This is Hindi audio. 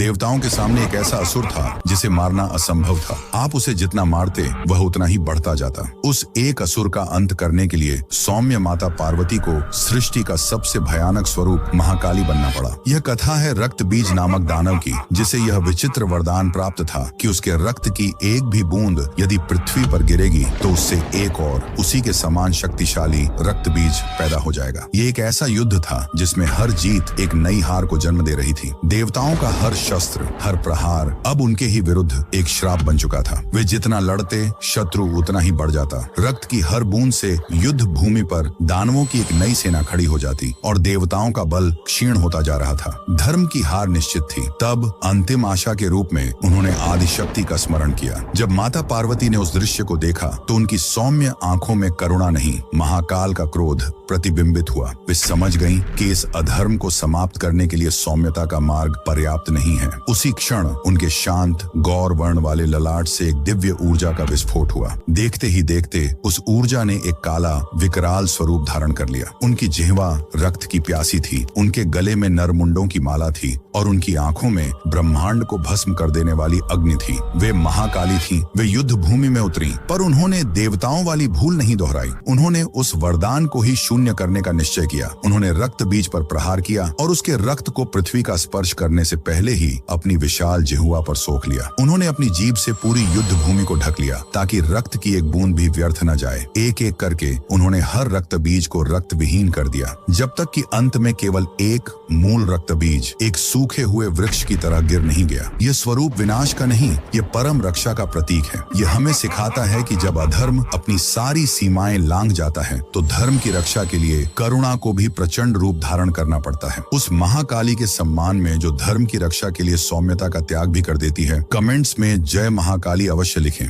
देवताओं के सामने एक ऐसा असुर था जिसे मारना असंभव था। आप उसे जितना मारते वह उतना ही बढ़ता जाता। उस एक असुर का अंत करने के लिए सौम्य माता पार्वती को सृष्टि का सबसे भयानक स्वरूप महाकाली बनना पड़ा। यह कथा है रक्त बीज नामक दानव की, जिसे यह विचित्र वरदान प्राप्त था कि उसके रक्त की एक भी बूंद यदि पृथ्वी पर गिरेगी तो उससे एक और उसी के समान शक्तिशाली रक्त बीज पैदा हो जाएगा। ये एक ऐसा युद्ध था जिसमें हर जीत एक नई हार को जन्म दे रही थी। देवताओं का हर शस्त्र, हर प्रहार अब उनके ही विरुद्ध एक श्राप बन चुका था। वे जितना लड़ते शत्रु उतना ही बढ़ जाता। रक्त की हर बूंद से युद्ध भूमि पर दानवों की एक नई सेना खड़ी हो जाती और देवताओं का बल क्षीण होता जा रहा था। धर्म की हार निश्चित थी। तब अंतिम आशा के रूप में उन्होंने आदिशक्ति का स्मरण किया। जब माता पार्वती ने उस दृश्य को देखा तो उनकी सौम्य आंखों में करुणा नहीं, महाकाल का क्रोध प्रतिबिंबित हुआ। वे समझ गईं कि इस अधर्म को समाप्त करने के लिए सौम्यता का मार्ग पर्याप्त नहीं है। उसी क्षण उनके शांत गौर वर्ण वाले ललाट से एक दिव्य ऊर्जा का विस्फोट हुआ। देखते ही देखते उस ऊर्जा ने एक काला विकराल स्वरूप धारण कर लिया। उनकी जिह्वा रक्त की प्यासी थी, उनके गले में नरमुंडों की माला थी और उनकी आंखों में ब्रह्मांड को भस्म कर देने वाली अग्नि थी। वे महाकाली थीं। वे युद्ध भूमि में उतरी, पर उन्होंने देवताओं वाली भूल नहीं दोहराई। उन्होंने उस वरदान को ही शून्य करने का निश्चय किया। उन्होंने रक्त बीज पर प्रहार किया और उसके रक्त को पृथ्वी का स्पर्श करने से पहले ही अपनी विशाल जिह्वा पर सोख लिया। उन्होंने अपनी जीभ से पूरी युद्ध भूमि को ढक लिया ताकि रक्त की एक बूंद भी व्यर्थ न जाए। एक एक करके उन्होंने हर रक्त बीज को रक्त विहीन कर दिया, जब तक कि अंत में केवल एक मूल रक्त बीज एक सूखे हुए वृक्ष की तरह गिर नहीं गया। यह स्वरूप विनाश का नहीं, यह परम रक्षा का प्रतीक है। यह हमें सिखाता है कि जब अधर्म अपनी सारी सीमाएं लांघ जाता है तो धर्म की रक्षा के लिए करुणा को भी प्रचंड रूप धारण करना पड़ता है। उस महाकाली के सम्मान में जो धर्म की रक्षा के लिए सौम्यता का त्याग भी कर देती है, कमेंट्स में जय महाकाली अवश्य लिखें।